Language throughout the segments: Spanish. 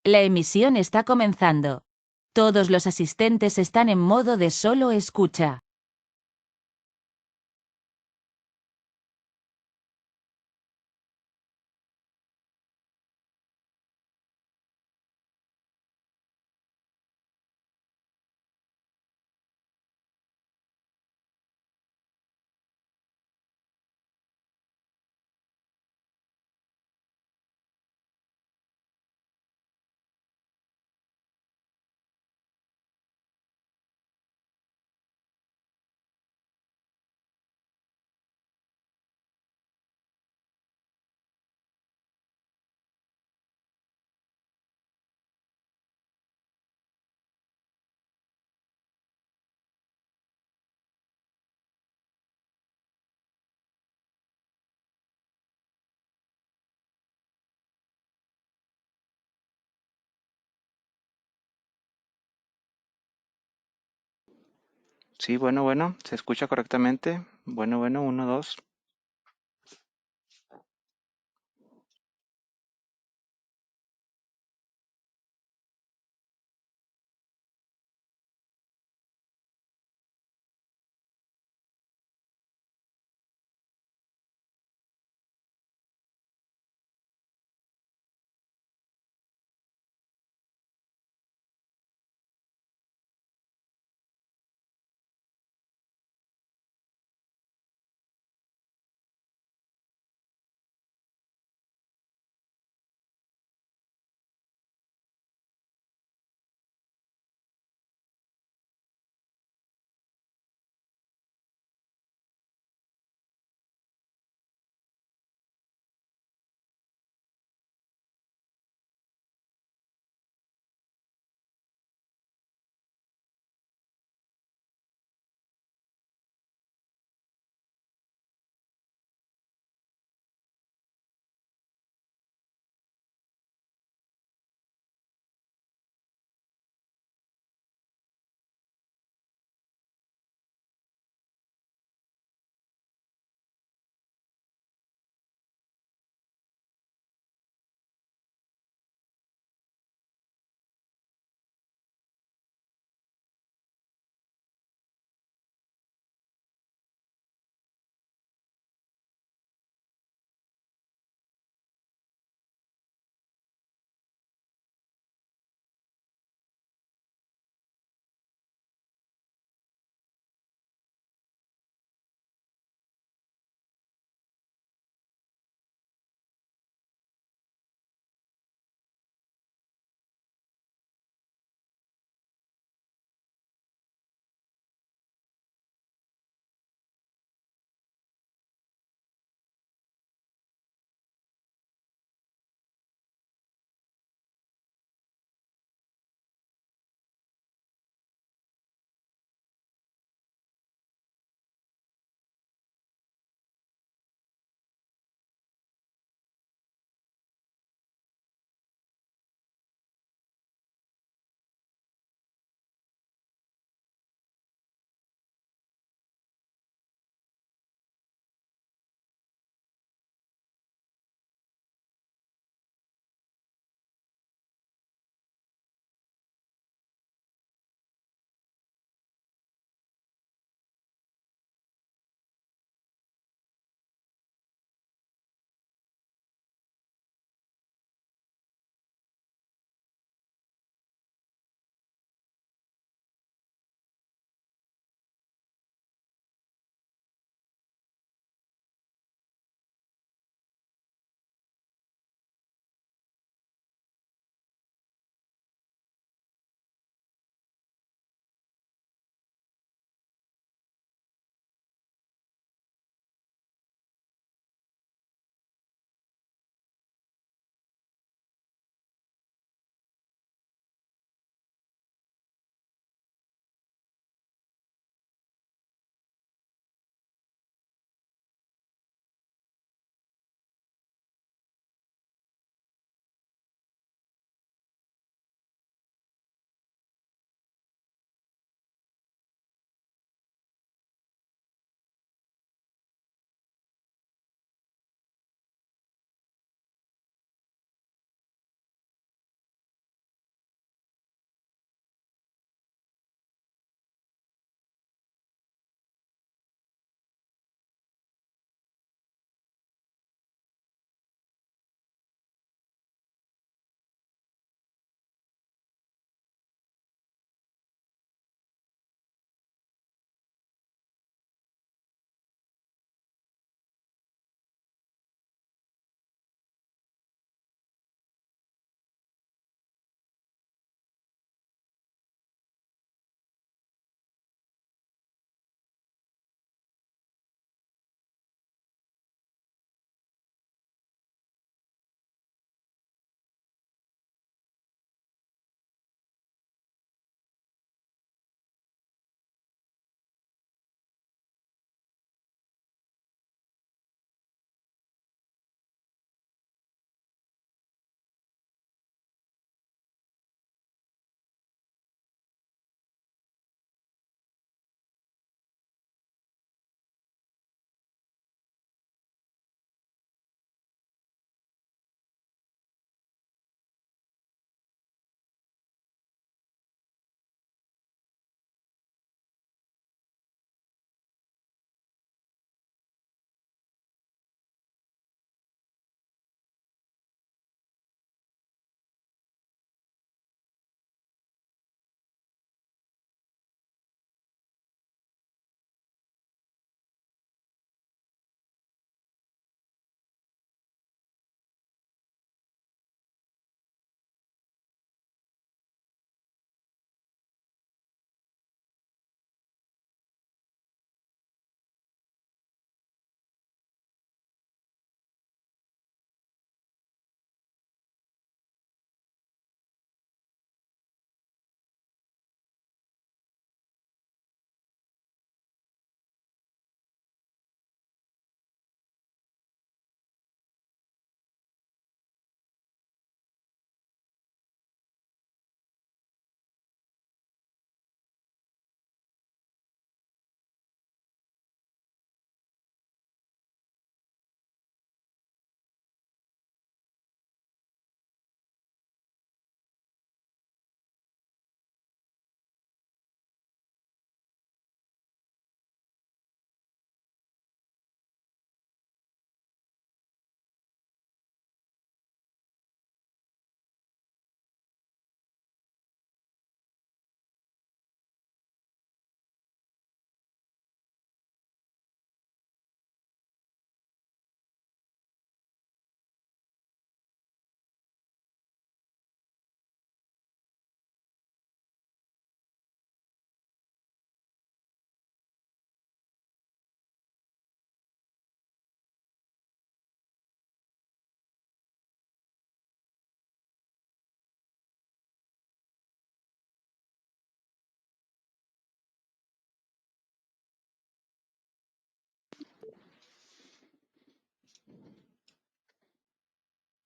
La emisión está comenzando. Todos los asistentes están en modo de solo escucha. Sí, bueno, se escucha correctamente. Bueno, uno, dos.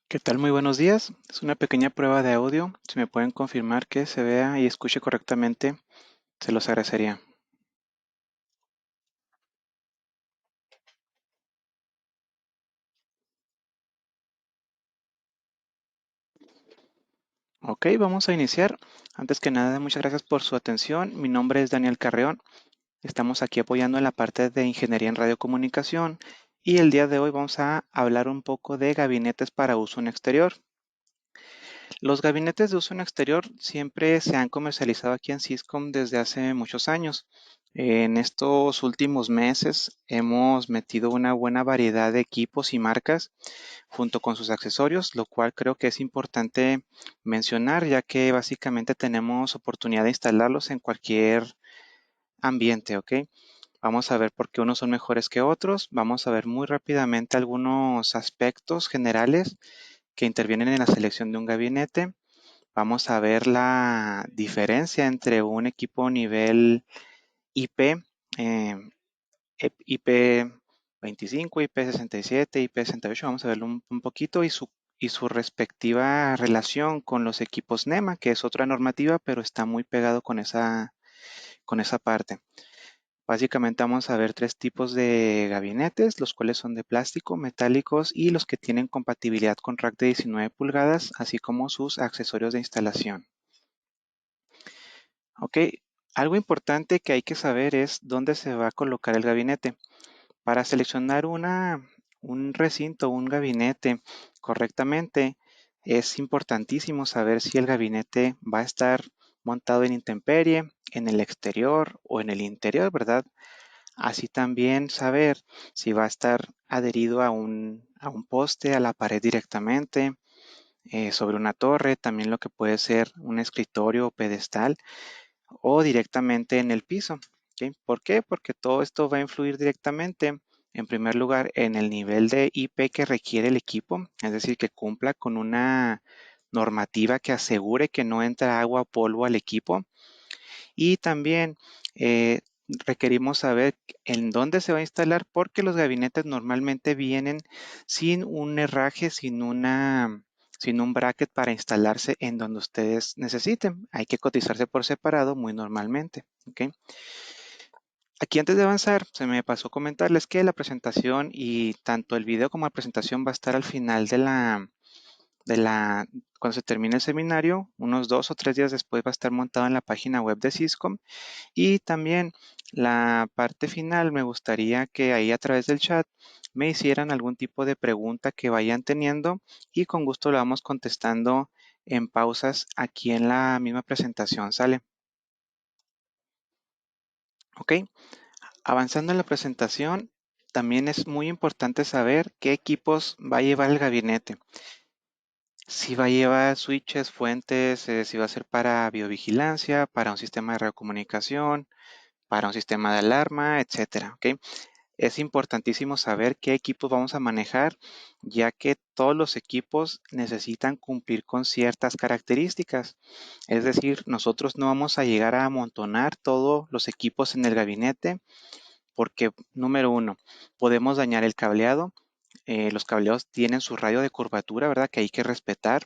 ¿Qué tal? Muy buenos días. Es una pequeña prueba de audio. Si me pueden confirmar que se vea y escuche correctamente, se los agradecería. Ok, vamos a iniciar. Antes que nada, muchas gracias por su atención. Mi nombre es Daniel Carreón. Estamos aquí apoyando en la parte de ingeniería en radiocomunicación y el día de hoy vamos a hablar un poco de gabinetes para uso en exterior. Los gabinetes de uso en exterior siempre se han comercializado aquí en Syscom desde hace muchos años. En estos últimos meses hemos metido una buena variedad de equipos y marcas junto con sus accesorios, lo cual creo que es importante mencionar, ya que básicamente tenemos oportunidad de instalarlos en cualquier ambiente, ¿ok? Vamos a ver por qué unos son mejores que otros. Vamos a ver muy rápidamente algunos aspectos generales que intervienen en la selección de un gabinete. Vamos a ver la diferencia entre un equipo nivel IP, eh, IP 25, IP 67, IP 68. Vamos a verlo un poquito y su respectiva relación con los equipos NEMA, que es otra normativa, pero está muy pegado con esa parte. Básicamente vamos a ver tres tipos de gabinetes, los cuales son de plástico, metálicos y los que tienen compatibilidad con rack de 19 pulgadas, así como sus accesorios de instalación. Ok, algo importante que hay que saber es dónde se va a colocar el gabinete. Para seleccionar un recinto, un gabinete correctamente, es importantísimo saber si el gabinete va a estar montado en intemperie, en el exterior o en el interior, ¿verdad? Así también saber si va a estar adherido a un poste, a la pared directamente, sobre una torre, también lo que puede ser un escritorio o pedestal o directamente en el piso. ¿Ok? ¿Por qué? Porque todo esto va a influir directamente, en primer lugar, en el nivel de IP que requiere el equipo, es decir, que cumpla con una normativa que asegure que no entra agua o polvo al equipo. Y también requerimos saber en dónde se va a instalar porque los gabinetes normalmente vienen sin un herraje, sin un bracket para instalarse en donde ustedes necesiten. Hay que cotizarse por separado muy normalmente. ¿Ok? Aquí antes de avanzar, se me pasó comentarles que la presentación y tanto el video como la presentación va a estar al final cuando se termine el seminario, unos 2 o 3 días después va a estar montado en la página web de Syscom. Y también la parte final, me gustaría que ahí a través del chat me hicieran algún tipo de pregunta que vayan teniendo y con gusto lo vamos contestando en pausas aquí en la misma presentación. ¿Sale? Ok. Avanzando en la presentación, también es muy importante saber qué equipos va a llevar el gabinete. Si va a llevar switches, fuentes, si va a ser para biovigilancia, para un sistema de radiocomunicación, para un sistema de alarma, etcétera. ¿Ok? Es importantísimo saber qué equipos vamos a manejar, ya que todos los equipos necesitan cumplir con ciertas características. Es decir, nosotros no vamos a llegar a amontonar todos los equipos en el gabinete porque, número uno, podemos dañar el cableado. Los cableados tienen su radio de curvatura, ¿verdad? Que hay que respetar.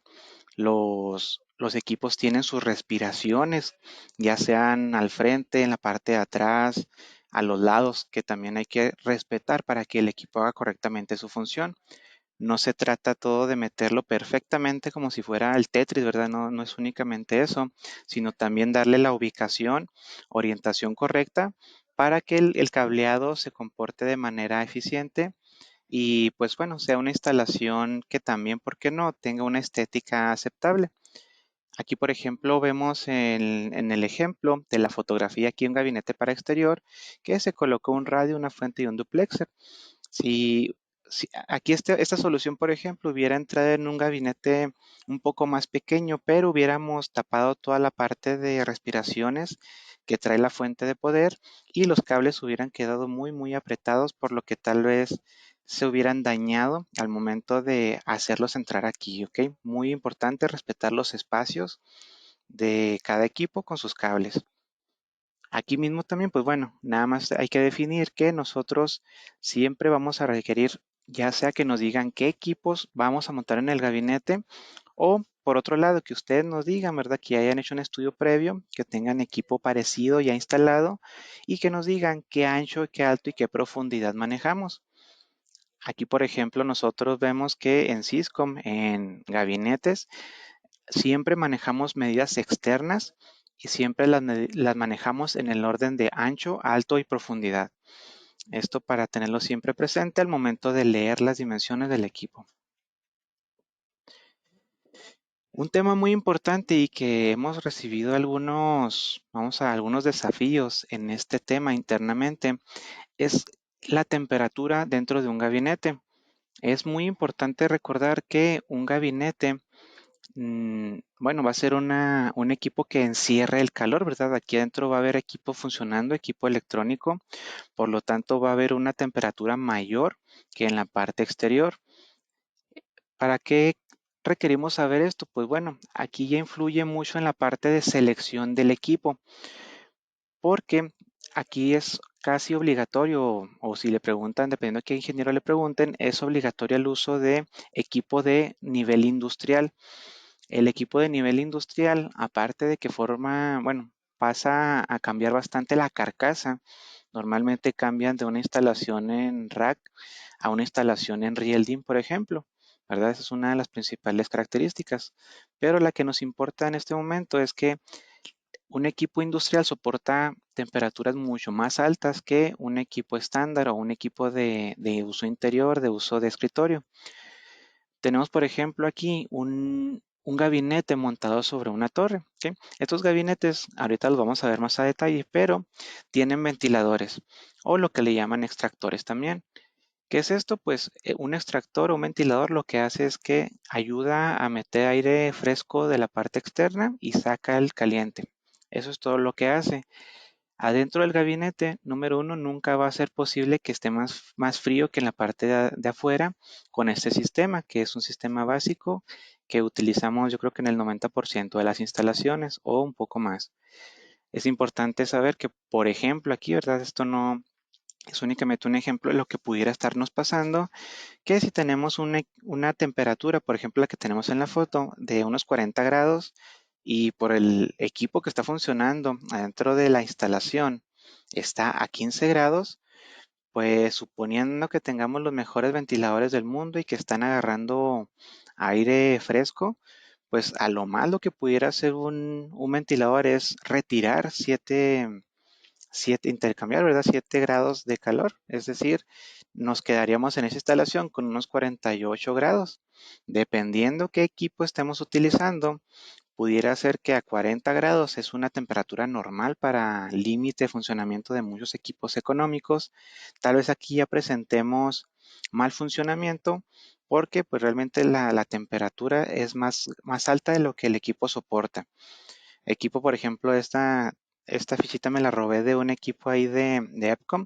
Los equipos tienen sus respiraciones, ya sean al frente, en la parte de atrás, a los lados, que también hay que respetar para que el equipo haga correctamente su función. No se trata todo de meterlo perfectamente como si fuera el Tetris, ¿verdad? No, no es únicamente eso, sino también darle la ubicación, orientación correcta para que el cableado se comporte de manera eficiente y pues bueno, sea una instalación que también, ¿por qué no?, tenga una estética aceptable. Aquí, por ejemplo, vemos en el ejemplo de la fotografía aquí un gabinete para exterior que se colocó un radio, una fuente y un duplexer. Si, si aquí esta solución, por ejemplo, hubiera entrado en un gabinete un poco más pequeño, pero hubiéramos tapado toda la parte de respiraciones que trae la fuente de poder y los cables hubieran quedado muy, muy apretados, por lo que tal vez se hubieran dañado al momento de hacerlos entrar aquí, ¿ok? Muy importante respetar los espacios de cada equipo con sus cables. Aquí mismo también, pues bueno, nada más hay que definir que nosotros siempre vamos a requerir ya sea que nos digan qué equipos vamos a montar en el gabinete o por otro lado que ustedes nos digan, ¿verdad? Que hayan hecho un estudio previo, que tengan equipo parecido ya instalado y que nos digan qué ancho, qué alto y qué profundidad manejamos. Aquí, por ejemplo, nosotros vemos que en Syscom, en gabinetes, siempre manejamos medidas externas y siempre las manejamos en el orden de ancho, alto y profundidad. Esto para tenerlo siempre presente al momento de leer las dimensiones del equipo. Un tema muy importante y que hemos recibido algunos desafíos en este tema internamente es la temperatura dentro de un gabinete. Es muy importante recordar que un gabinete, bueno, va a ser un equipo que encierre el calor, ¿verdad? Aquí adentro va a haber equipo funcionando, equipo electrónico, por lo tanto va a haber una temperatura mayor que en la parte exterior. ¿Para qué requerimos saber esto? Pues bueno, aquí ya influye mucho en la parte de selección del equipo, porque aquí es casi obligatorio, o si le preguntan, dependiendo de qué ingeniero le pregunten, es obligatorio el uso de equipo de nivel industrial. El equipo de nivel industrial, aparte de que bueno, pasa a cambiar bastante la carcasa. Normalmente cambian de una instalación en rack a una instalación en Rielding, por ejemplo, ¿verdad? Esa es una de las principales características. Pero la que nos importa en este momento es que un equipo industrial soporta temperaturas mucho más altas que un equipo estándar o un equipo de uso interior, de uso de escritorio. Tenemos, por ejemplo, aquí un gabinete montado sobre una torre. ¿Sí? Estos gabinetes, ahorita los vamos a ver más a detalle, pero tienen ventiladores o lo que le llaman extractores también. ¿Qué es esto? Pues un extractor o un ventilador lo que hace es que ayuda a meter aire fresco de la parte externa y saca el caliente. Eso es todo lo que hace. Adentro del gabinete, número uno, nunca va a ser posible que esté más frío que en la parte de afuera con este sistema, que es un sistema básico que utilizamos yo creo que en el 90% de las instalaciones o un poco más. Es importante saber que, por ejemplo, aquí, ¿verdad? Esto no es únicamente un ejemplo de lo que pudiera estarnos pasando, que si tenemos una temperatura, por ejemplo, la que tenemos en la foto, de unos 40 grados y por el equipo que está funcionando adentro de la instalación está a 15 grados, pues suponiendo que tengamos los mejores ventiladores del mundo y que están agarrando aire fresco, pues a lo más lo que pudiera hacer un ventilador es retirar intercambiar, ¿verdad? 7 grados de calor, es decir, nos quedaríamos en esa instalación con unos 48 grados. Dependiendo qué equipo estemos utilizando, pudiera ser que a 40 grados es una temperatura normal para límite de funcionamiento de muchos equipos económicos. Tal vez aquí ya presentemos mal funcionamiento porque pues realmente la temperatura es más alta de lo que el equipo soporta. Equipo, por ejemplo, esta fichita me la robé de un equipo ahí de Epcom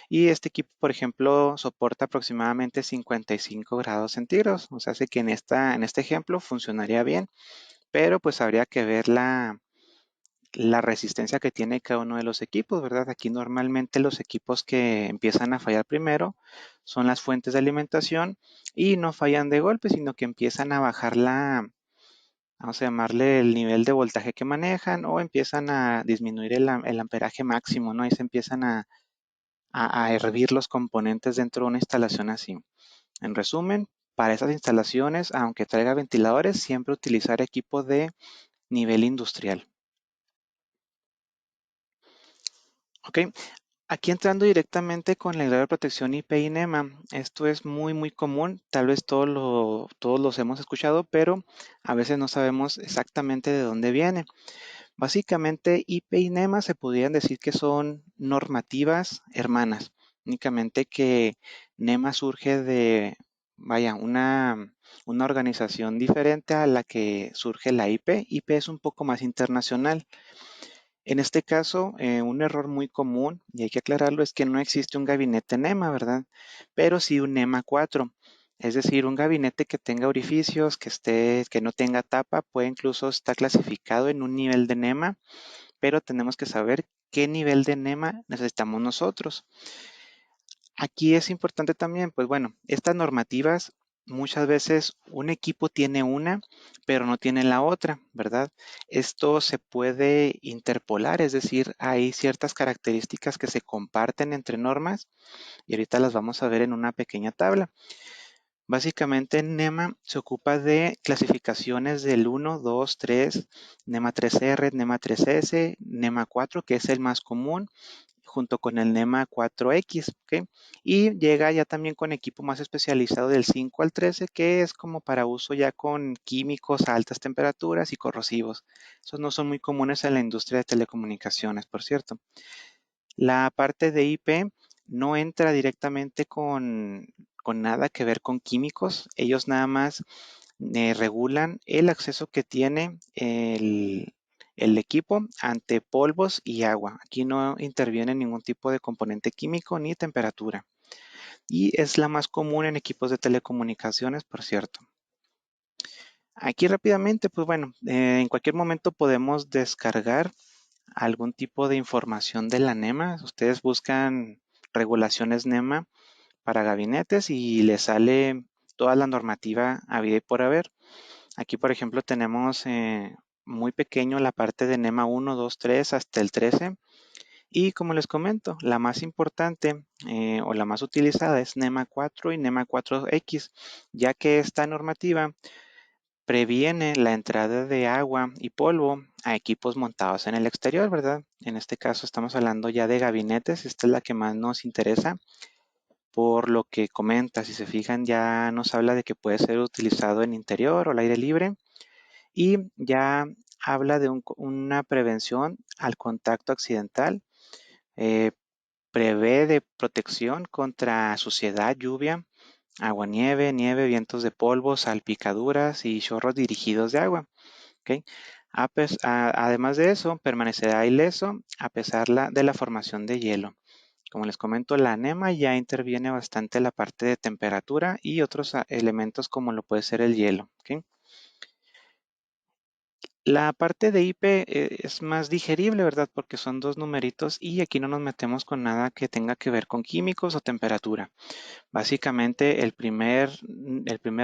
y este equipo, por ejemplo, soporta aproximadamente 55 grados centígrados. O sea, hace que en este ejemplo funcionaría bien, pero pues habría que ver la resistencia que tiene cada uno de los equipos, ¿verdad? Aquí normalmente los equipos que empiezan a fallar primero son las fuentes de alimentación y no fallan de golpe, sino que empiezan a bajar vamos a llamarle el nivel de voltaje que manejan o empiezan a disminuir el amperaje máximo, ¿no? Ahí se empiezan a hervir los componentes dentro de una instalación así. En resumen, para esas instalaciones, aunque traiga ventiladores, siempre utilizar equipo de nivel industrial. Ok, aquí entrando directamente con la grado de protección IP y NEMA, esto es muy común, tal vez todos los hemos escuchado, pero a veces no sabemos exactamente de dónde viene. Básicamente, IP y NEMA se podrían decir que son normativas hermanas, únicamente que NEMA surge vaya, una organización diferente a la que surge la IP. IP es un poco más internacional. En este caso, un error muy común, y hay que aclararlo, es que no existe un gabinete NEMA, ¿verdad? Pero sí un NEMA 4. Es decir, un gabinete que tenga orificios, que no tenga tapa, puede incluso estar clasificado en un nivel de NEMA, pero tenemos que saber qué nivel de NEMA necesitamos nosotros. Aquí es importante también, pues bueno, estas normativas, muchas veces un equipo tiene una, pero no tiene la otra, ¿verdad? Esto se puede interpolar, es decir, hay ciertas características que se comparten entre normas y ahorita las vamos a ver en una pequeña tabla. Básicamente, NEMA se ocupa de clasificaciones del 1, 2, 3, NEMA 3R, NEMA 3S, NEMA 4, que es el más común, junto con el NEMA 4X, ¿ok? Y llega ya también con equipo más especializado del 5 al 13, que es como para uso ya con químicos a altas temperaturas y corrosivos. Esos no son muy comunes en la industria de telecomunicaciones, por cierto. La parte de IP no entra directamente con nada que ver con químicos. Ellos nada más regulan el acceso que tiene el equipo ante polvos y agua. Aquí no interviene ningún tipo de componente químico ni temperatura. Y es la más común en equipos de telecomunicaciones, por cierto. Aquí rápidamente, pues bueno, en cualquier momento podemos descargar algún tipo de información de la NEMA. Ustedes buscan regulaciones NEMA para gabinetes y les sale toda la normativa habida y por haber. Aquí, por ejemplo, tenemos muy pequeño la parte de NEMA 1, 2, 3 hasta el 13. Y como les comento, la más importante o la más utilizada es NEMA 4 y NEMA 4X, ya que esta normativa previene la entrada de agua y polvo a equipos montados en el exterior, ¿verdad? En este caso estamos hablando ya de gabinetes, esta es la que más nos interesa por lo que comenta, si se fijan ya nos habla de que puede ser utilizado en interior o al aire libre y ya habla de una prevención al contacto accidental, eh, prevé de protección contra suciedad, lluvia, agua-nieve, nieve, vientos de polvo, salpicaduras y chorros dirigidos de agua. ¿Ok? Además de eso, permanecerá ileso a pesar de la formación de hielo. Como les comento, la NEMA ya interviene bastante en la parte de temperatura y otros elementos como lo puede ser el hielo. ¿Ok? La parte de IP es más digerible, ¿verdad? Porque son dos numeritos y aquí no nos metemos con nada que tenga que ver con químicos o temperatura. Básicamente el primer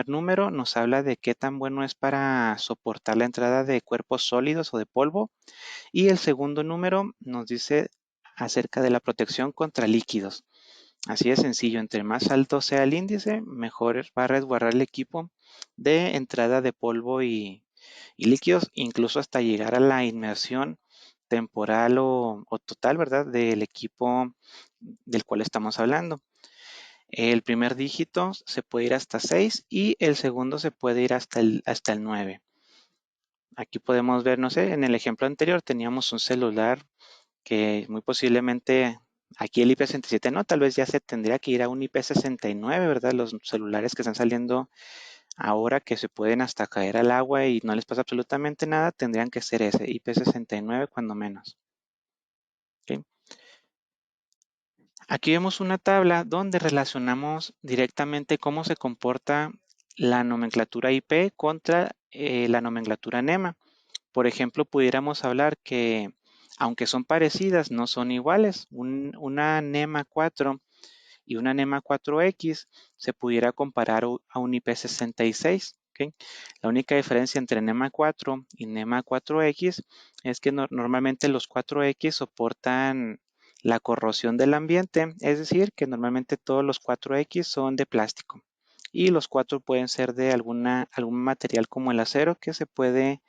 número nos habla de qué tan bueno es para soportar la entrada de cuerpos sólidos o de polvo y el segundo número nos dice acerca de la protección contra líquidos. Así de sencillo, entre más alto sea el índice, mejor va a resguardar el equipo de entrada de polvo y líquidos, incluso hasta llegar a la inmersión temporal o total, ¿verdad? Del equipo del cual estamos hablando. El primer dígito se puede ir hasta 6 y el segundo se puede ir hasta el 9. Aquí podemos ver, no sé, en el ejemplo anterior teníamos un celular que muy posiblemente aquí el IP67 no, tal vez ya se tendría que ir a un IP69, ¿verdad? Los celulares que están saliendo ahora que se pueden hasta caer al agua y no les pasa absolutamente nada, tendrían que ser ese IP69 cuando menos. ¿Ok? Aquí vemos una tabla donde relacionamos directamente cómo se comporta la nomenclatura IP contra la nomenclatura NEMA. Por ejemplo, pudiéramos hablar que, aunque son parecidas, no son iguales. Una NEMA 4 y una NEMA 4X se pudiera comparar a un IP66. ¿Ok? La única diferencia entre NEMA 4 y NEMA 4X es que normalmente los 4X soportan la corrosión del ambiente, es decir, que normalmente todos los 4X son de plástico y los 4 pueden ser de algún material como el acero que se puede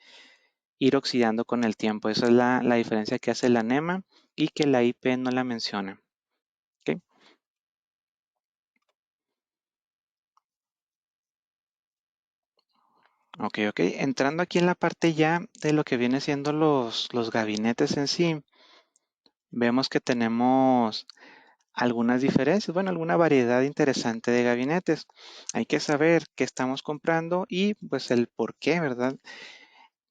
ir oxidando con el tiempo. Esa es la diferencia que hace la NEMA y que la IP no la menciona. ¿Ok? Ok, ok. Entrando aquí en la parte ya de lo que viene siendo los gabinetes en sí, vemos que tenemos algunas diferencias, bueno, alguna variedad interesante de gabinetes. Hay que saber qué estamos comprando y pues el por qué, ¿verdad?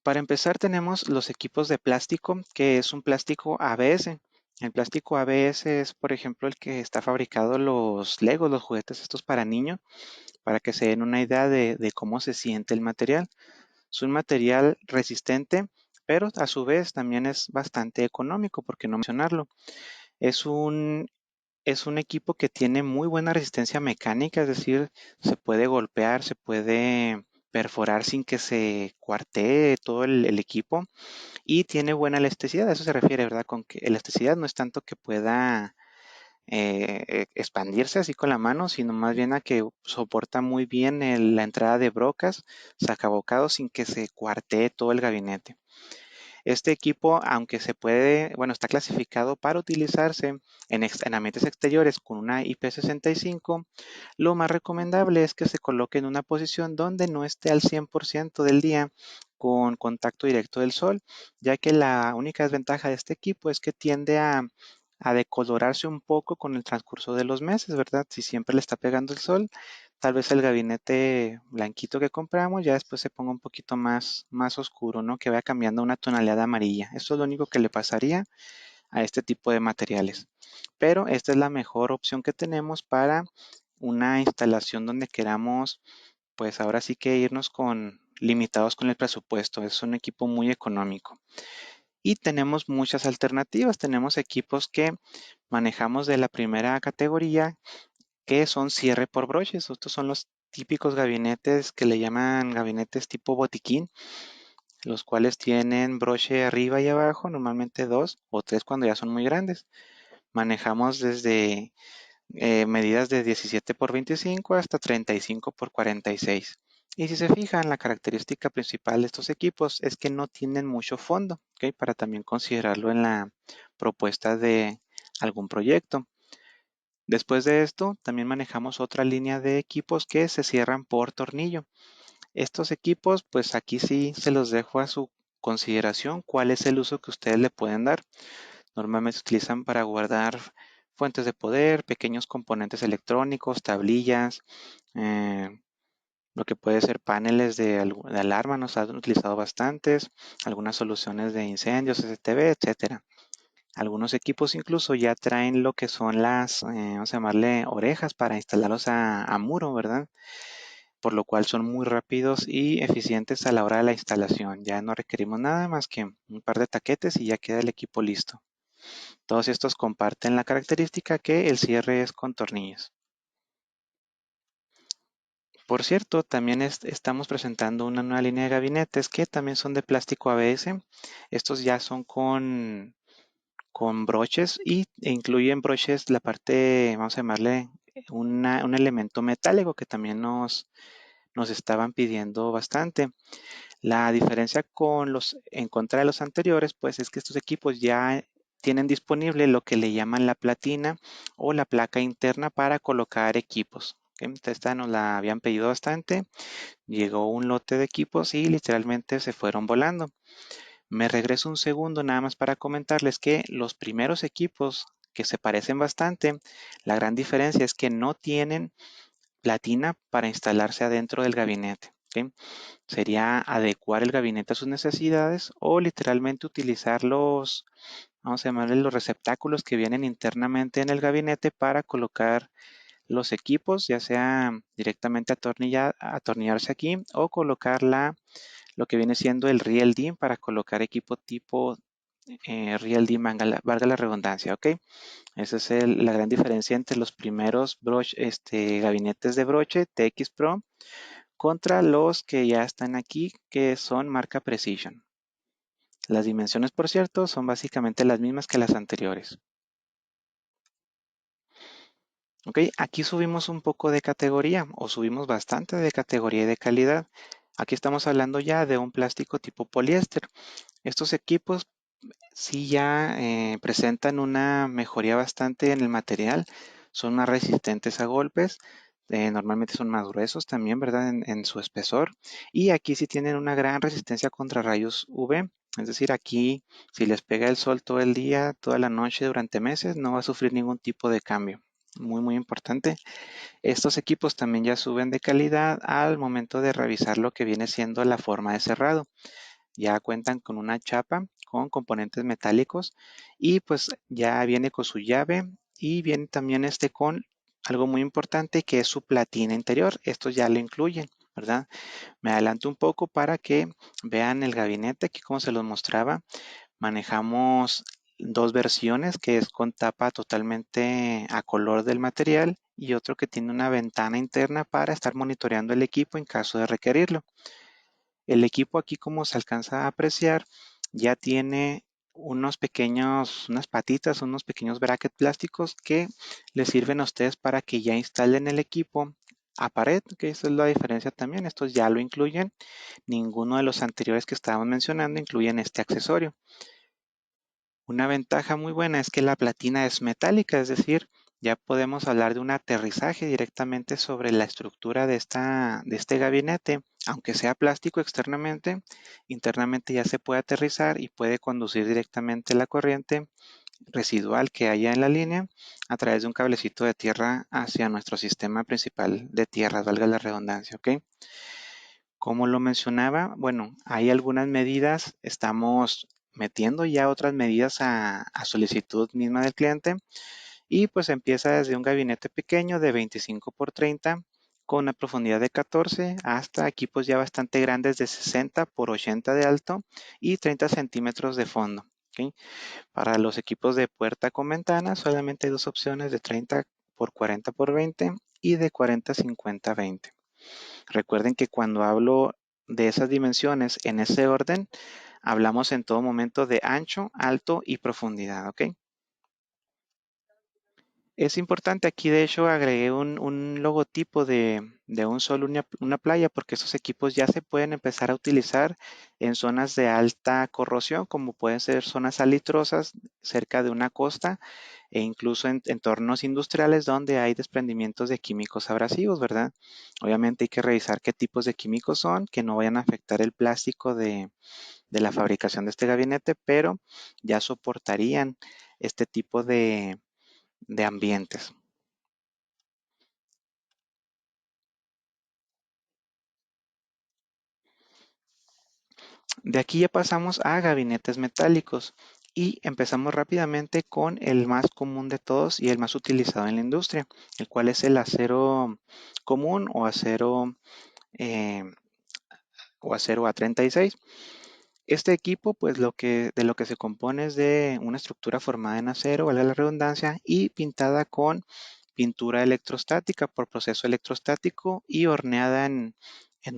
Para empezar tenemos los equipos de plástico, que es un plástico ABS. El plástico ABS es, por ejemplo, el que está fabricado los Legos, los juguetes estos para niños, para que se den una idea de cómo se siente el material. Es un material resistente, pero a su vez también es bastante económico, por qué no mencionarlo. Es un es un equipo que tiene muy buena resistencia mecánica, es decir, se puede golpear, se puede perforar sin que se cuartee todo el equipo y tiene buena elasticidad. A eso se refiere, ¿verdad? Con que elasticidad no es tanto que pueda expandirse así con la mano, sino más bien a que soporta muy bien la entrada de brocas, sacabocados sin que se cuartee todo el gabinete. Este equipo, aunque se puede, bueno, está clasificado para utilizarse en ambientes exteriores con una IP65, lo más recomendable es que se coloque en una posición donde no esté al 100% del día con contacto directo del sol, ya que la única desventaja de este equipo es que tiende a decolorarse un poco con el transcurso de los meses, ¿verdad? Si siempre le está pegando el sol, tal vez el gabinete blanquito que compramos ya después se ponga un poquito más oscuro, ¿no? Que vaya cambiando una tonalidad amarilla. Eso es lo único que le pasaría a este tipo de materiales. Pero esta es la mejor opción que tenemos para una instalación donde queramos, pues ahora sí que irnos con limitados con el presupuesto. Es un equipo muy económico. Y tenemos muchas alternativas. Tenemos equipos que manejamos de la primera categoría, que son cierre por broches. Estos son los típicos gabinetes que le llaman gabinetes tipo botiquín, los cuales tienen broche arriba y abajo, normalmente dos o tres cuando ya son muy grandes. Manejamos desde medidas de 17 por 25 hasta 35 por 46. Y si se fijan, la característica principal de estos equipos es que no tienen mucho fondo, ¿ok? Para también considerarlo en la propuesta de algún proyecto. Después de esto, también manejamos otra línea de equipos que se cierran por tornillo. Estos equipos, pues aquí sí se los dejo a su consideración cuál es el uso que ustedes le pueden dar. Normalmente se utilizan para guardar fuentes de poder, pequeños componentes electrónicos, tablillas, eh, lo que puede ser paneles de alarma, nos han utilizado bastantes, algunas soluciones de incendios, STB, etcétera. Algunos equipos incluso ya traen lo que son las, vamos a llamarle orejas para instalarlos a muro, ¿verdad? Por lo cual son muy rápidos y eficientes a la hora de la instalación. Ya no requerimos nada más que un par de taquetes y ya queda el equipo listo. Todos estos comparten la característica que el cierre es con tornillos. Por cierto, también estamos presentando una nueva línea de gabinetes que también son de plástico ABS. Estos ya son con broches e incluyen broches la parte, vamos a llamarle un elemento metálico que también nos estaban pidiendo bastante. La diferencia en contra de los anteriores, pues es que estos equipos ya tienen disponible lo que le llaman la platina o la placa interna para colocar equipos. ¿Ok? Esta nos la habían pedido bastante, llegó un lote de equipos y literalmente se fueron volando. Me regreso un segundo nada más para comentarles que los primeros equipos que se parecen bastante, la gran diferencia es que no tienen platina para instalarse adentro del gabinete. ¿Ok? Sería adecuar el gabinete a sus necesidades o literalmente utilizar vamos a llamarle los receptáculos que vienen internamente en el gabinete para colocar los equipos, ya sea directamente atornillarse aquí o colocar lo que viene siendo el Real DIN para colocar equipo tipo Real DIN, valga la redundancia, ¿ok? Esa es la gran diferencia entre los primeros gabinetes de broche TX Pro contra los que ya están aquí, que son marca Precision. Las dimensiones, por cierto, son básicamente las mismas que las anteriores. Ok, aquí subimos un poco de categoría o subimos bastante de categoría y de calidad. Aquí estamos hablando ya de un plástico tipo poliéster. Estos equipos sí ya presentan una mejoría bastante en el material, son más resistentes a golpes, normalmente son más gruesos también, ¿verdad? En su espesor. Y aquí sí tienen una gran resistencia contra rayos UV. Es decir, aquí si les pega el sol todo el día, toda la noche, durante meses, no va a sufrir ningún tipo de cambio. Muy, muy importante. Estos equipos también ya suben de calidad al momento de revisar lo que viene siendo la forma de cerrado. Ya cuentan con una chapa con componentes metálicos y pues ya viene con su llave y viene también con algo muy importante que es su platina interior. Estos ya lo incluyen, ¿verdad? Me adelanto un poco para que vean el gabinete aquí como se los mostraba. Manejamos dos versiones, que es con tapa totalmente a color del material y otro que tiene una ventana interna para estar monitoreando el equipo en caso de requerirlo. El equipo aquí, como se alcanza a apreciar, ya tiene unas patitas, unos pequeños brackets plásticos que les sirven a ustedes para que ya instalen el equipo a pared, que esa es la diferencia también. Estos ya lo incluyen. Ninguno de los anteriores que estábamos mencionando incluyen este accesorio. Una ventaja muy buena es que la platina es metálica, es decir, ya podemos hablar de un aterrizaje directamente sobre la estructura de este gabinete. Aunque sea plástico externamente, internamente ya se puede aterrizar y puede conducir directamente la corriente residual que haya en la línea a través de un cablecito de tierra hacia nuestro sistema principal de tierras, valga la redundancia, ¿ok? Como lo mencionaba, bueno, hay algunas medidas, estamos metiendo ya otras medidas a solicitud misma del cliente y pues empieza desde un gabinete pequeño de 25 por 30 con una profundidad de 14 hasta equipos ya bastante grandes de 60 por 80 de alto y 30 centímetros de fondo. ¿Ok? Para los equipos de puerta con ventana solamente hay dos opciones de 30 por 40 por 20 y de 40 50 20. Recuerden que cuando hablo de esas dimensiones en ese orden, hablamos en todo momento de ancho, alto y profundidad, ¿ok? Es importante, aquí de hecho agregué un logotipo de un sol, una playa, porque esos equipos ya se pueden empezar a utilizar en zonas de alta corrosión, como pueden ser zonas salitrosas cerca de una costa e incluso en entornos industriales donde hay desprendimientos de químicos abrasivos, ¿verdad? Obviamente hay que revisar qué tipos de químicos son, que no vayan a afectar el plástico de la fabricación de este gabinete, pero ya soportarían este tipo de ambientes. De aquí ya pasamos a gabinetes metálicos y empezamos rápidamente con el más común de todos y el más utilizado en la industria, el cual es el acero común eh, o acero A36. Este equipo, pues de lo que se compone es de una estructura formada en acero, valga la redundancia, y pintada con pintura electrostática por proceso electrostático y horneada en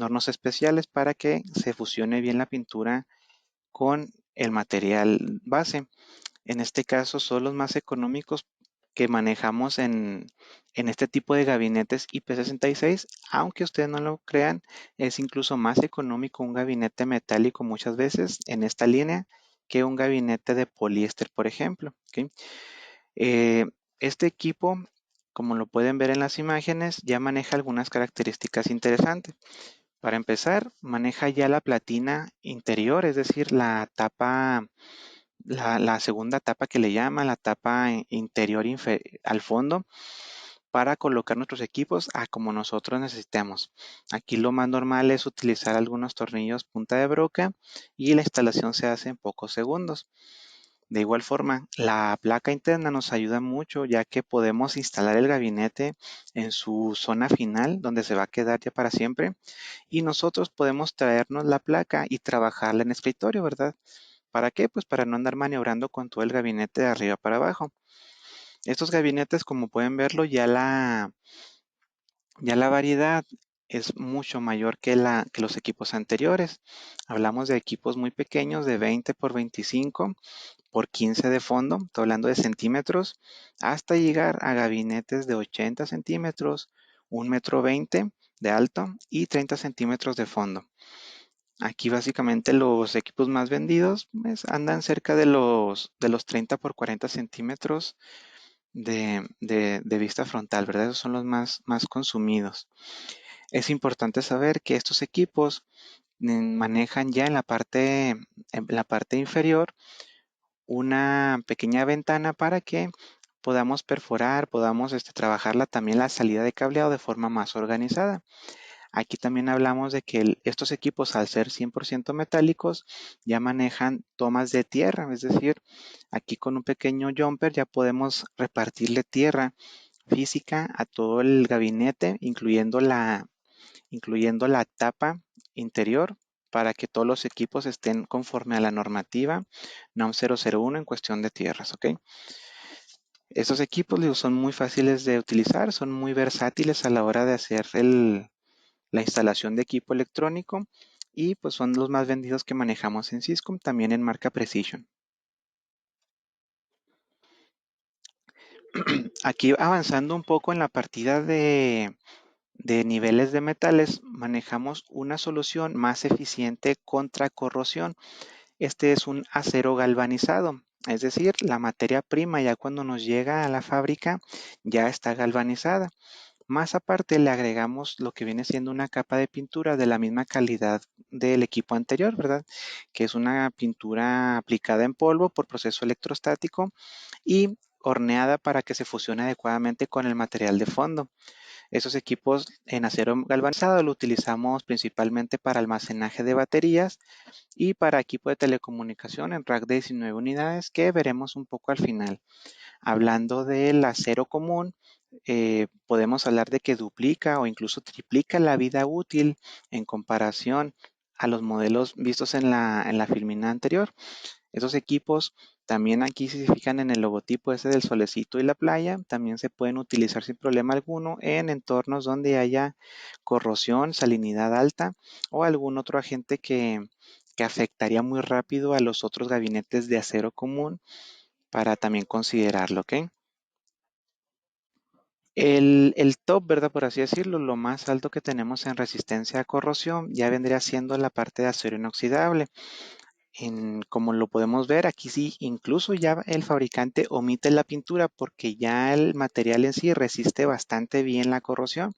hornos especiales para que se fusione bien la pintura con el material base. En este caso son los más económicos que manejamos en este tipo de gabinetes IP66, aunque ustedes no lo crean, es incluso más económico un gabinete metálico muchas veces en esta línea que un gabinete de poliéster, por ejemplo. ¿Ok? Eh, este equipo, como lo pueden ver en las imágenes, ya maneja algunas características interesantes. Para empezar, maneja ya la platina interior, es decir, la tapa, la segunda tapa que le llama, la tapa interior al fondo, para colocar nuestros equipos a como nosotros necesitemos. Aquí lo más normal es utilizar algunos tornillos punta de broca y la instalación se hace en pocos segundos. De igual forma, la placa interna nos ayuda mucho ya que podemos instalar el gabinete en su zona final donde se va a quedar ya para siempre y nosotros podemos traernos la placa y trabajarla en escritorio, ¿verdad? ¿Para qué? Pues para no andar maniobrando con todo el gabinete de arriba para abajo. Estos gabinetes, como pueden verlo, ya la variedad es mucho mayor que los equipos anteriores. Hablamos de equipos muy pequeños de 20 por 25 por 15 de fondo, estoy hablando de centímetros, hasta llegar a gabinetes de 80 centímetros, 1,20 m de alto y 30 centímetros de fondo. Aquí básicamente los equipos más vendidos pues, andan cerca de los 30 por 40 centímetros de vista frontal, ¿verdad? Esos son los más consumidos. Es importante saber que estos equipos manejan ya en la parte inferior una pequeña ventana para que podamos perforar, podamos trabajarla también la salida de cableado de forma más organizada. Aquí también hablamos de que estos equipos, al ser 100% metálicos, ya manejan tomas de tierra, es decir, aquí con un pequeño jumper ya podemos repartirle tierra física a todo el gabinete, incluyendo la tapa interior para que todos los equipos estén conforme a la normativa NOM 001 en cuestión de tierras, ¿ok? Estos equipos son muy fáciles de utilizar, son muy versátiles a la hora de hacer la instalación de equipo electrónico y pues son los más vendidos que manejamos en Syscom, también en marca Precision. Aquí avanzando un poco en la partida de niveles de metales, manejamos una solución más eficiente contra corrosión. Este es un acero galvanizado, es decir, la materia prima ya cuando nos llega a la fábrica ya está galvanizada. Más aparte le agregamos lo que viene siendo una capa de pintura de la misma calidad del equipo anterior, ¿verdad? Que es una pintura aplicada en polvo por proceso electrostático y horneada para que se fusione adecuadamente con el material de fondo. Esos equipos en acero galvanizado lo utilizamos principalmente para almacenaje de baterías y para equipo de telecomunicación en rack de 19 unidades que veremos un poco al final. Hablando del acero común, podemos hablar de que duplica o incluso triplica la vida útil en comparación a los modelos vistos en la filmina anterior. Esos equipos también aquí si se fijan en el logotipo ese del solecito y la playa, también se pueden utilizar sin problema alguno en entornos donde haya corrosión, salinidad alta o algún otro agente que afectaría muy rápido a los otros gabinetes de acero común para también considerarlo, ¿ok? El top, ¿verdad? Por así decirlo, lo más alto que tenemos en resistencia a corrosión ya vendría siendo la parte de acero inoxidable. Como lo podemos ver, aquí sí, incluso ya el fabricante omite la pintura porque ya el material en sí resiste bastante bien la corrosión.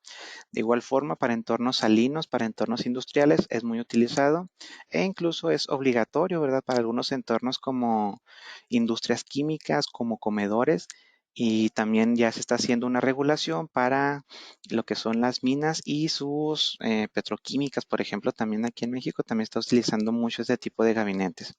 De igual forma, para entornos salinos, para entornos industriales, es muy utilizado e incluso es obligatorio, ¿verdad? Para algunos entornos como industrias químicas, como comedores, y también ya se está haciendo una regulación para lo que son las minas y sus petroquímicas, por ejemplo, también aquí en México también está utilizando mucho este tipo de gabinetes.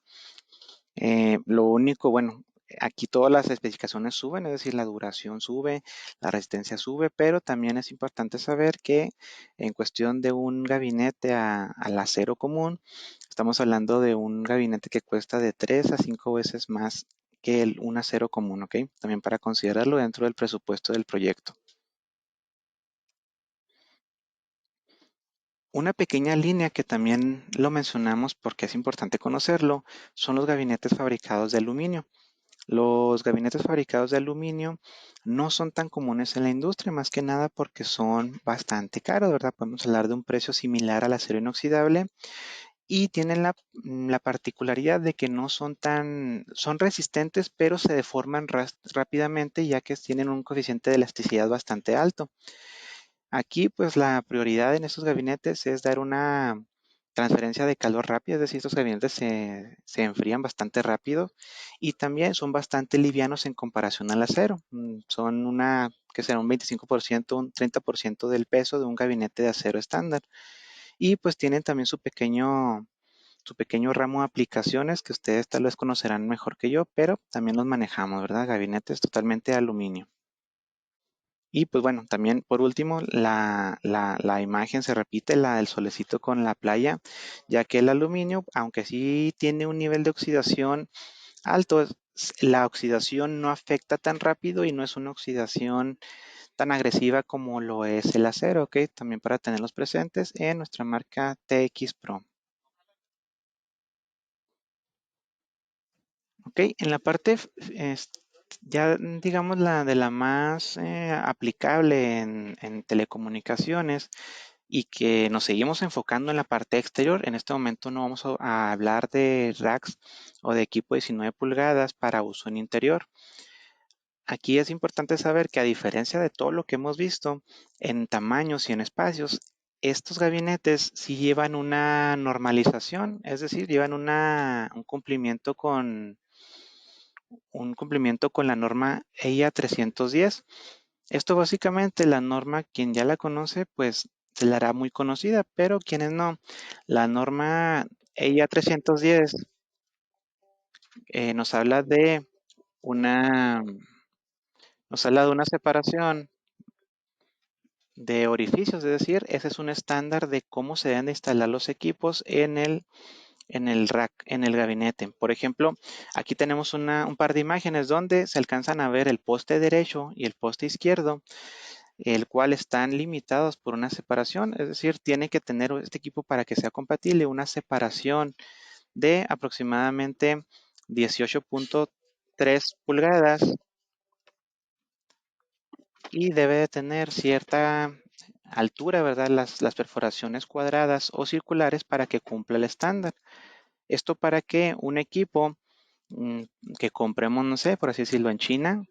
Lo único, bueno, aquí todas las especificaciones suben, es decir, la duración sube, la resistencia sube, pero también es importante saber que en cuestión de un gabinete al acero común, estamos hablando de un gabinete que cuesta de 3 a 5 veces más que un acero común, ¿ok? También para considerarlo dentro del presupuesto del proyecto. Una pequeña línea que también lo mencionamos porque es importante conocerlo son los gabinetes fabricados de aluminio. Los gabinetes fabricados de aluminio no son tan comunes en la industria, más que nada porque son bastante caros, ¿verdad? Podemos hablar de un precio similar al acero inoxidable y tienen la particularidad de que no son son resistentes, pero se deforman rápidamente ya que tienen un coeficiente de elasticidad bastante alto. Aquí, pues la prioridad en estos gabinetes es dar una transferencia de calor rápida, es decir, estos gabinetes se enfrían bastante rápido y también son bastante livianos en comparación al acero. Son que será un 25%, un 30% del peso de un gabinete de acero estándar. Y pues tienen también su pequeño ramo de aplicaciones que ustedes tal vez conocerán mejor que yo, pero también los manejamos, ¿verdad? Gabinetes totalmente de aluminio. Y pues bueno, también por último, la imagen se repite, la del solecito con la playa, ya que el aluminio, aunque sí tiene un nivel de oxidación alto, la oxidación no afecta tan rápido y no es una oxidación tan agresiva como lo es el acero, ¿ok? También para tenerlos presentes en nuestra marca TX Pro. Ok, en la parte ya digamos la de la más aplicable en telecomunicaciones y que nos seguimos enfocando en la parte exterior. En este momento no vamos a hablar de racks o de equipo de 19 pulgadas para uso en interior. Aquí es importante saber que a diferencia de todo lo que hemos visto en tamaños y en espacios, estos gabinetes sí llevan una normalización, es decir, llevan un cumplimiento con la norma EIA 310. Esto básicamente la norma, quien ya la conoce, pues se la hará muy conocida, pero quienes no, la norma EIA 310 nos habla de una, nos habla de una separación de orificios, es decir, ese es un estándar de cómo se deben de instalar los equipos en el rack, en el gabinete. Por ejemplo, aquí tenemos un par de imágenes donde se alcanzan a ver el poste derecho y el poste izquierdo, el cual están limitados por una separación, es decir, tiene que tener este equipo para que sea compatible una separación de aproximadamente 18.3 pulgadas y debe de tener cierta altura, ¿verdad? Las perforaciones cuadradas o circulares para que cumpla el estándar. Esto para que un equipo mm, que compremos, no sé, por así decirlo, en China,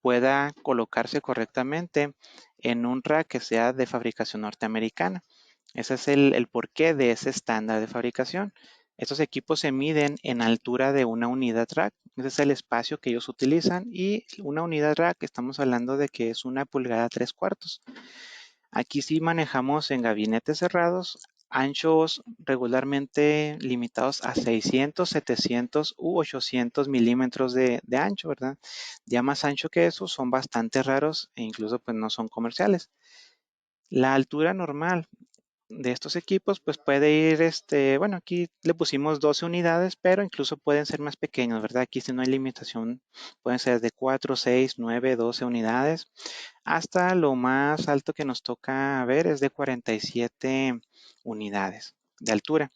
pueda colocarse correctamente en un rack que sea de fabricación norteamericana. Ese es el porqué de ese estándar de fabricación. Estos equipos se miden en altura de una unidad rack. Ese es el espacio que ellos utilizan y una unidad rack estamos hablando de que es 1,3 pulgadas. Aquí sí manejamos en gabinetes cerrados anchos regularmente limitados a 600, 700 u 800 milímetros de ancho, ¿verdad? Ya más ancho que eso son bastante raros e incluso pues no son comerciales. La altura normal de estos equipos pues puede ir, bueno, aquí le pusimos 12 unidades, pero incluso pueden ser más pequeños, ¿verdad? Aquí si no hay limitación, pueden ser de 4, 6, 9, 12 unidades, hasta lo más alto que nos toca ver es de 47 unidades de altura.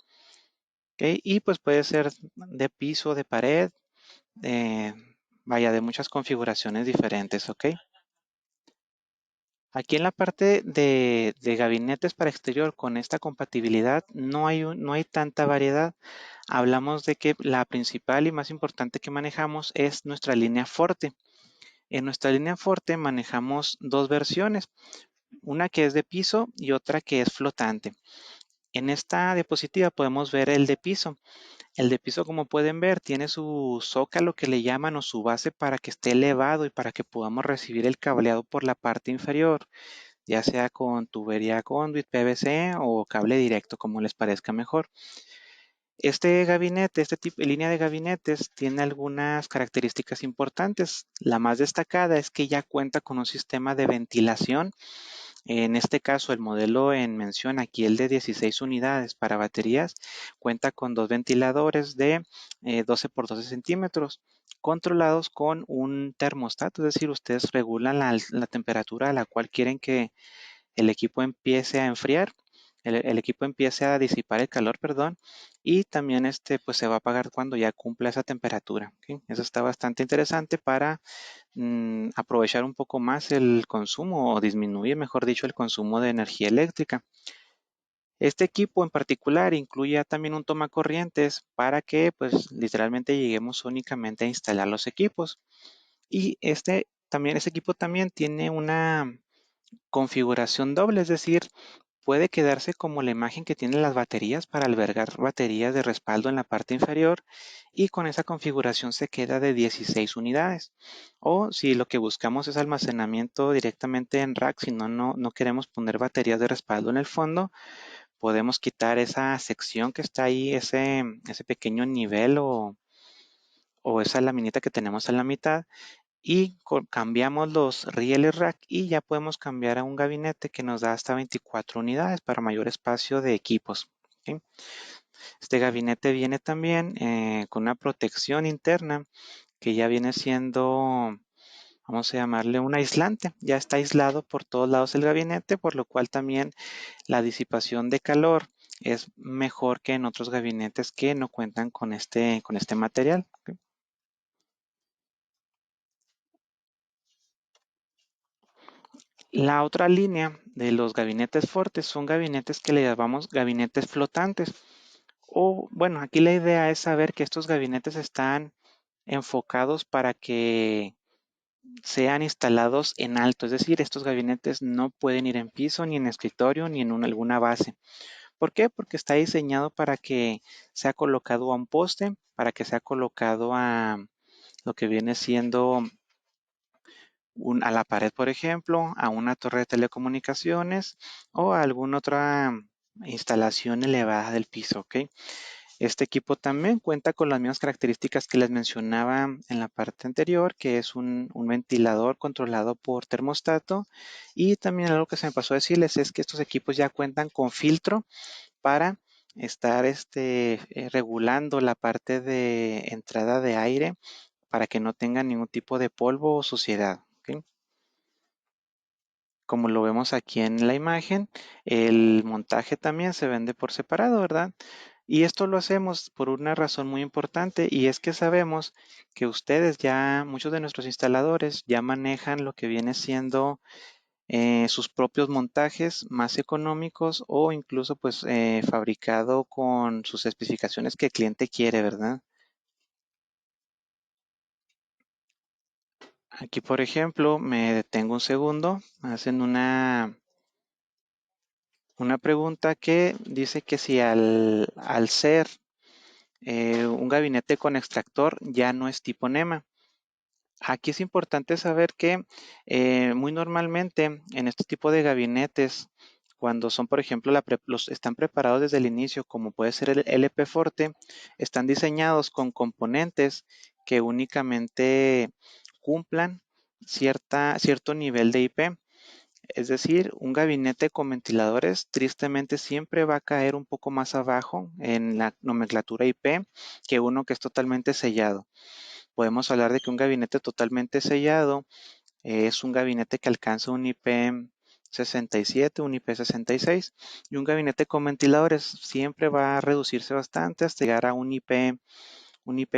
¿Ok? Y pues puede ser de piso, de pared, eh, vaya, de muchas configuraciones diferentes, ¿ok? Aquí en la parte de gabinetes para exterior con esta compatibilidad no hay tanta variedad. Hablamos de que la principal y más importante que manejamos es nuestra línea Forte. En nuestra línea Forte manejamos dos versiones, una que es de piso y otra que es flotante. En esta diapositiva podemos ver el de piso. El de piso, como pueden ver, tiene su zócalo que le llaman o su base para que esté elevado y para que podamos recibir el cableado por la parte inferior, ya sea con tubería conduit, PVC o cable directo, como les parezca mejor. Este gabinete, este tipo de línea de gabinetes tiene algunas características importantes. La más destacada es que ya cuenta con un sistema de ventilación. En este caso, el modelo en mención aquí, el de 16 unidades para baterías, cuenta con dos ventiladores de 12 por 12 centímetros, controlados con un termostato, es decir, ustedes regulan la temperatura a la cual quieren que el equipo empiece a enfriar, el equipo empiece a disipar el calor, perdón, y también pues se va a apagar cuando ya cumpla esa temperatura. ¿Ok? Eso está bastante interesante para aprovechar un poco más el consumo o disminuir, mejor dicho, el consumo de energía eléctrica. Este equipo en particular incluye también un tomacorrientes para que pues literalmente lleguemos únicamente a instalar los equipos. Y este equipo también tiene una configuración doble, es decir, puede quedarse como la imagen que tienen las baterías para albergar baterías de respaldo en la parte inferior y con esa configuración se queda de 16 unidades. O si lo que buscamos es almacenamiento directamente en rack, si no queremos poner baterías de respaldo en el fondo, podemos quitar esa sección que está ahí, ese pequeño nivel o esa laminita que tenemos en la mitad y cambiamos los rieles rack y ya podemos cambiar a un gabinete que nos da hasta 24 unidades para mayor espacio de equipos. ¿Ok? Este gabinete viene también con una protección interna que ya viene siendo, vamos a llamarle un aislante. Ya está aislado por todos lados el gabinete, por lo cual también la disipación de calor es mejor que en otros gabinetes que no cuentan con este material. ¿Ok? La otra línea de los gabinetes fuertes son gabinetes que le llamamos gabinetes flotantes. O bueno, aquí la idea es saber que estos gabinetes están enfocados para que sean instalados en alto, es decir, estos gabinetes no pueden ir en piso, ni en escritorio, ni en alguna base. ¿Por qué? Porque está diseñado para que sea colocado a un poste, para que sea colocado a lo que viene siendo a la pared, por ejemplo, a una torre de telecomunicaciones o a alguna otra instalación elevada del piso, ¿ok? Este equipo también cuenta con las mismas características que les mencionaba en la parte anterior, que es un ventilador controlado por termostato. Y también algo que se me pasó a decirles es que estos equipos ya cuentan con filtro para estar regulando la parte de entrada de aire para que no tenga ningún tipo de polvo o suciedad. ¿Ok? Como lo vemos aquí en la imagen, el montaje también se vende por separado, ¿verdad? Y esto lo hacemos por una razón muy importante y es que sabemos que ustedes ya, muchos de nuestros instaladores ya manejan lo que viene siendo sus propios montajes más económicos o incluso pues fabricado con sus especificaciones que el cliente quiere, ¿verdad? Aquí, por ejemplo, me detengo un segundo, hacen una pregunta que dice que si al ser un gabinete con extractor ya no es tipo NEMA. Aquí es importante saber que muy normalmente en este tipo de gabinetes, cuando son, por ejemplo, los están preparados desde el inicio, como puede ser el LP Forte, están diseñados con componentes que únicamente cumplan cierto nivel de IP. Es decir, un gabinete con ventiladores tristemente siempre va a caer un poco más abajo en la nomenclatura IP que uno que es totalmente sellado. Podemos hablar de que un gabinete totalmente sellado es un gabinete que alcanza un IP 67, un IP 66 y un gabinete con ventiladores siempre va a reducirse bastante hasta llegar a un IP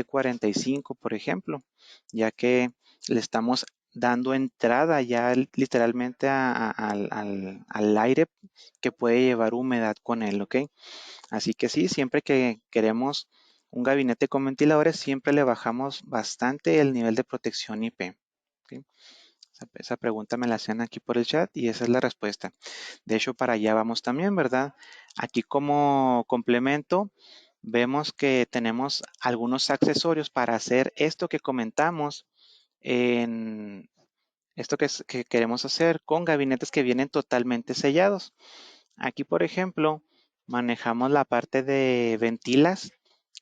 45, por ejemplo, ya que le estamos dando entrada ya literalmente al aire que puede llevar humedad con él, ¿ok? Así que sí, siempre que queremos un gabinete con ventiladores, siempre le bajamos bastante el nivel de protección IP. ¿Ok? Esa pregunta me la hacían aquí por el chat y esa es la respuesta. De hecho, para allá vamos también, ¿verdad? Aquí como complemento, vemos que tenemos algunos accesorios para hacer esto que comentamos en esto que queremos hacer con gabinetes que vienen totalmente sellados. Aquí, por ejemplo, manejamos la parte de ventilas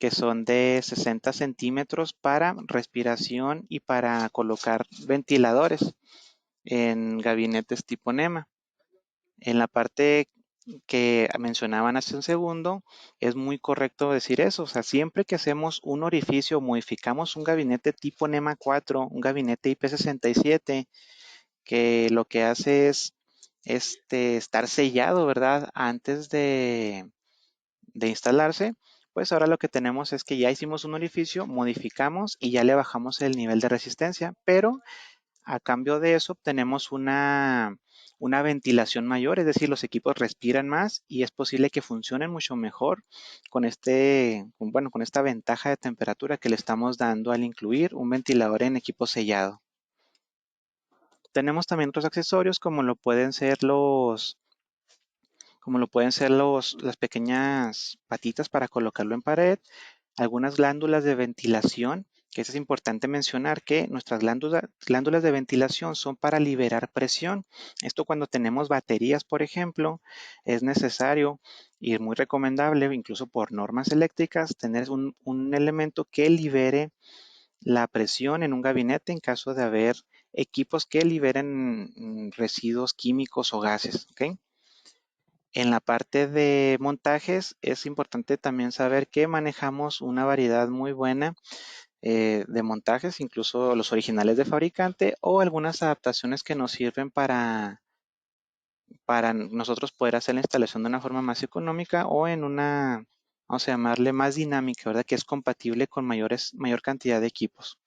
que son de 60 centímetros para respiración y para colocar ventiladores en gabinetes tipo NEMA. En la parte que mencionaban hace un segundo, es muy correcto decir eso. O sea, siempre que hacemos un orificio, modificamos un gabinete tipo NEMA 4, un gabinete IP67, que lo que hace es estar sellado, ¿verdad? Antes de instalarse, pues ahora lo que tenemos es que ya hicimos un orificio, modificamos y ya le bajamos el nivel de resistencia, pero a cambio de eso obtenemos una ventilación mayor, es decir, los equipos respiran más y es posible que funcionen mucho mejor con esta ventaja de temperatura que le estamos dando al incluir un ventilador en equipo sellado. Tenemos también otros accesorios como lo pueden ser las pequeñas patitas para colocarlo en pared, algunas glándulas de ventilación, que eso es importante mencionar que nuestras glándulas de ventilación son para liberar presión. Esto cuando tenemos baterías, por ejemplo, es necesario y muy recomendable, incluso por normas eléctricas, tener un elemento que libere la presión en un gabinete en caso de haber equipos que liberen residuos químicos o gases. ¿Ok? En la parte de montajes es importante también saber que manejamos una variedad muy buena de montajes, incluso los originales de fabricante o algunas adaptaciones que nos sirven para nosotros poder hacer la instalación de una forma más económica o en una, vamos a llamarle más dinámica, ¿verdad? Que es compatible con mayor cantidad de equipos.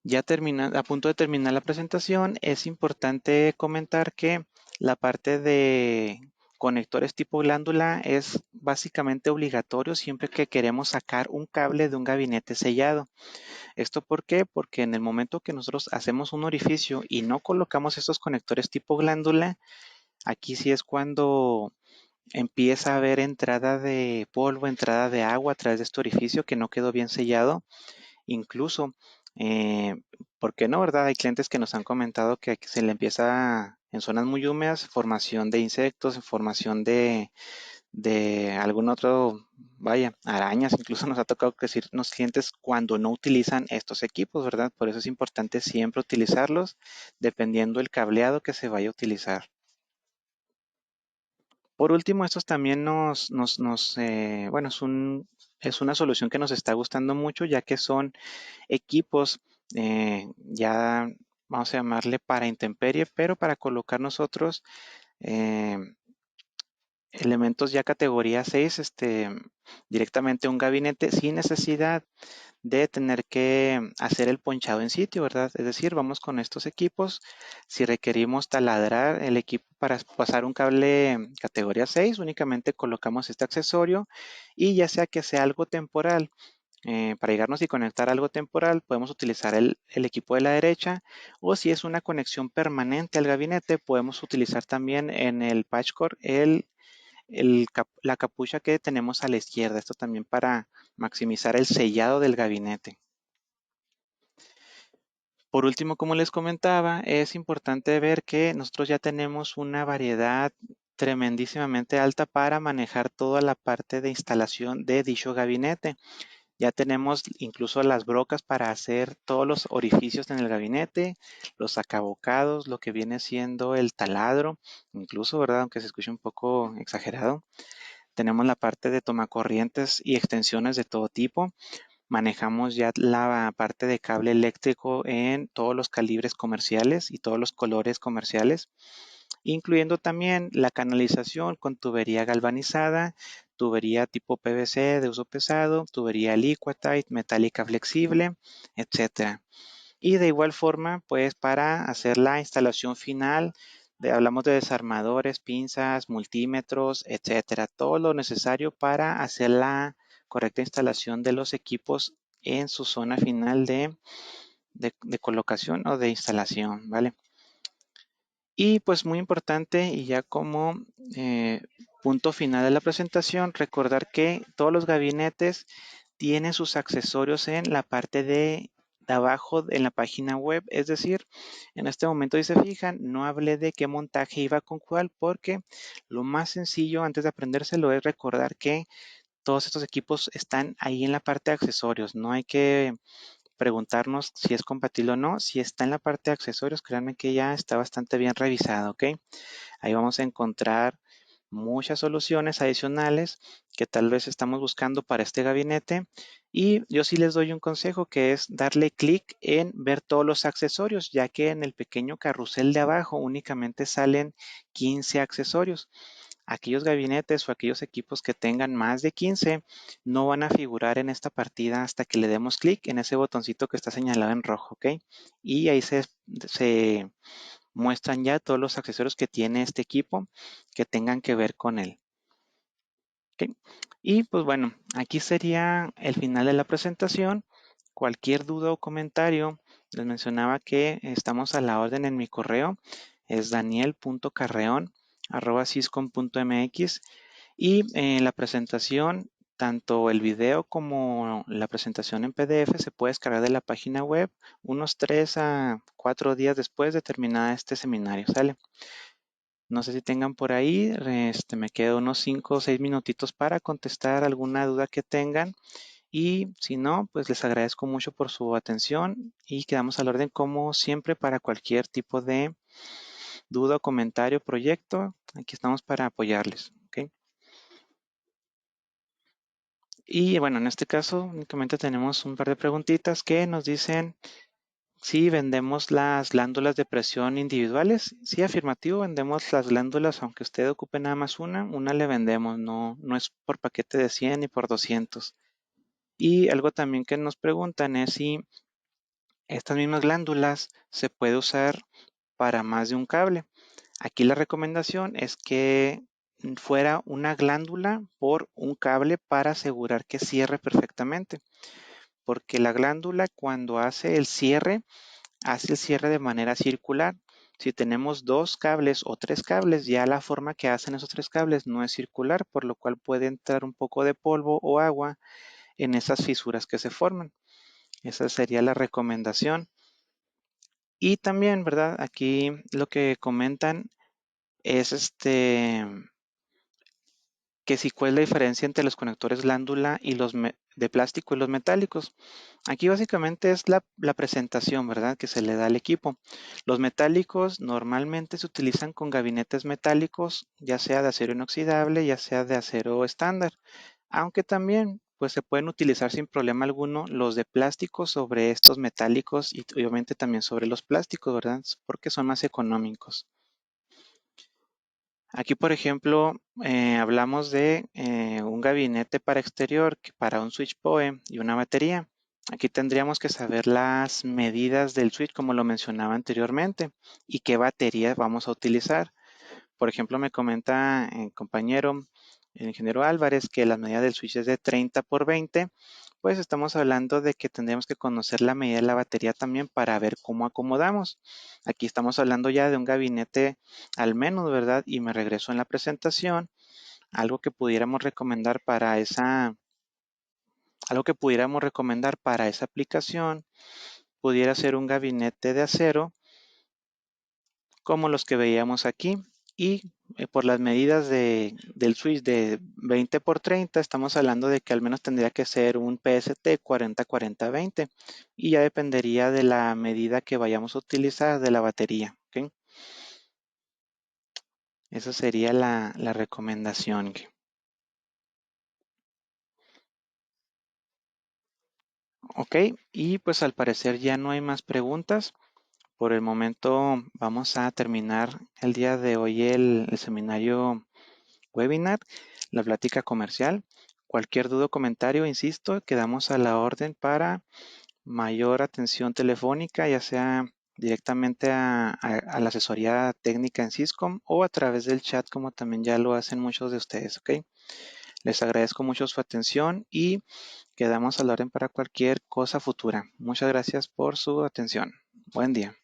Ya a punto de terminar la presentación, es importante comentar que la parte de conectores tipo glándula es básicamente obligatorio siempre que queremos sacar un cable de un gabinete sellado. ¿Esto por qué? Porque en el momento que nosotros hacemos un orificio y no colocamos estos conectores tipo glándula, aquí sí es cuando empieza a haber entrada de polvo, entrada de agua a través de este orificio que no quedó bien sellado. Incluso, eh, ¿por qué no, verdad? Hay clientes que nos han comentado que se le empieza en zonas muy húmedas, formación de insectos, formación de algún otro, vaya, arañas, incluso nos ha tocado decir los clientes cuando no utilizan estos equipos, ¿verdad? Por eso es importante siempre utilizarlos dependiendo el cableado que se vaya a utilizar. Por último, estos también bueno, es una solución que nos está gustando mucho, ya que son equipos ya, vamos a llamarle para intemperie, pero para colocar nosotros eh, elementos ya categoría 6, directamente a un gabinete sin necesidad de tener que hacer el ponchado en sitio, ¿verdad? Es decir, vamos con estos equipos. Si requerimos taladrar el equipo para pasar un cable categoría 6, únicamente colocamos este accesorio y ya sea que sea algo temporal, para llegarnos y conectar algo temporal, podemos utilizar el equipo de la derecha, o si es una conexión permanente al gabinete, podemos utilizar también en el patch cord la capucha que tenemos a la izquierda. Esto también para maximizar el sellado del gabinete. Por último, como les comentaba, es importante ver que nosotros ya tenemos una variedad tremendísimamente alta para manejar toda la parte de instalación de dicho gabinete. Ya tenemos incluso las brocas para hacer todos los orificios en el gabinete, los acabocados, lo que viene siendo el taladro, incluso, ¿verdad? Aunque se escuche un poco exagerado. Tenemos la parte de tomacorrientes y extensiones de todo tipo. Manejamos ya la parte de cable eléctrico en todos los calibres comerciales y todos los colores comerciales, incluyendo también la canalización con tubería galvanizada, tubería tipo PVC de uso pesado, tubería Liquatite, metálica flexible, etcétera. Y de igual forma, pues para hacer la instalación final, hablamos de desarmadores, pinzas, multímetros, etcétera, todo lo necesario para hacer la correcta instalación de los equipos en su zona final de colocación o de instalación, ¿vale? Y pues muy importante y ya como punto final de la presentación, recordar que todos los gabinetes tienen sus accesorios en la parte de abajo en la página web. Es decir, en este momento, si se fijan, no hablé de qué montaje iba con cuál, porque lo más sencillo antes de aprendérselo es recordar que todos estos equipos están ahí en la parte de accesorios. No hay que preguntarnos si es compatible o no. Si está en la parte de accesorios, créanme que ya está bastante bien revisado, ¿ok? Ahí vamos a encontrar muchas soluciones adicionales que tal vez estamos buscando para este gabinete. Y yo sí les doy un consejo, que es darle clic en ver todos los accesorios, ya que en el pequeño carrusel de abajo únicamente salen 15 accesorios. Aquellos gabinetes o aquellos equipos que tengan más de 15 no van a figurar en esta partida hasta que le demos clic en ese botoncito que está señalado en rojo, ¿ok? Y ahí se muestran ya todos los accesorios que tiene este equipo que tengan que ver con él. ¿Ok? Y pues bueno, aquí sería el final de la presentación. Cualquier duda o comentario, les mencionaba que estamos a la orden en mi correo, es daniel.carreon@syscom.mx, y la presentación, tanto el video como la presentación en PDF, se puede descargar de la página web unos 3 a 4 días después de terminar este seminario, ¿sale? No sé si tengan por ahí, me quedo unos 5 o 6 minutitos para contestar alguna duda que tengan, y si no, pues les agradezco mucho por su atención y quedamos al orden como siempre para cualquier tipo de duda, comentario, proyecto. Aquí estamos para apoyarles, ¿ok? Y bueno, en este caso únicamente tenemos un par de preguntitas que nos dicen si vendemos las glándulas de presión individuales. Sí, afirmativo, vendemos las glándulas, aunque usted ocupe nada más una le vendemos, no es por paquete de 100 ni por 200. Y algo también que nos preguntan es si estas mismas glándulas se puede usar para más de un cable. Aquí la recomendación es que fuera una glándula por un cable para asegurar que cierre perfectamente, porque la glándula, cuando hace el cierre de manera circular. Si tenemos dos cables o tres cables, ya la forma que hacen esos tres cables no es circular, por lo cual puede entrar un poco de polvo o agua en esas fisuras que se forman. Esa sería la recomendación. Y también, ¿verdad? Aquí lo que comentan es que si cuál es la diferencia entre los conectores glándula y los de plástico y los metálicos. Aquí básicamente es la presentación, ¿verdad? Que se le da al equipo. Los metálicos normalmente se utilizan con gabinetes metálicos, ya sea de acero inoxidable, ya sea de acero estándar, aunque también pues se pueden utilizar sin problema alguno los de plástico sobre estos metálicos y obviamente también sobre los plásticos, ¿verdad? Porque son más económicos. Aquí, por ejemplo, hablamos de un gabinete para exterior, para un switch PoE y una batería. Aquí tendríamos que saber las medidas del switch, como lo mencionaba anteriormente, y qué batería vamos a utilizar. Por ejemplo, me comenta el compañero, el ingeniero Álvarez, que la medida del switch es de 30 por 20, pues estamos hablando de que tendríamos que conocer la medida de la batería también para ver cómo acomodamos. Aquí estamos hablando ya de un gabinete al menos, ¿verdad? Y me regreso en la presentación. Algo que pudiéramos recomendar para esa aplicación pudiera ser un gabinete de acero como los que veíamos aquí y por las medidas del switch de 20 por 30 estamos hablando de que al menos tendría que ser un PST 40-40-20 y ya dependería de la medida que vayamos a utilizar de la batería. ¿Ok? Esa sería la recomendación. Ok, y pues al parecer ya no hay más preguntas. Por el momento vamos a terminar el día de hoy el seminario webinar, la plática comercial. Cualquier duda o comentario, insisto, quedamos a la orden para mayor atención telefónica, ya sea directamente a la asesoría técnica en Syscom o a través del chat, como también ya lo hacen muchos de ustedes, ¿ok? Les agradezco mucho su atención y quedamos a la orden para cualquier cosa futura. Muchas gracias por su atención. Buen día.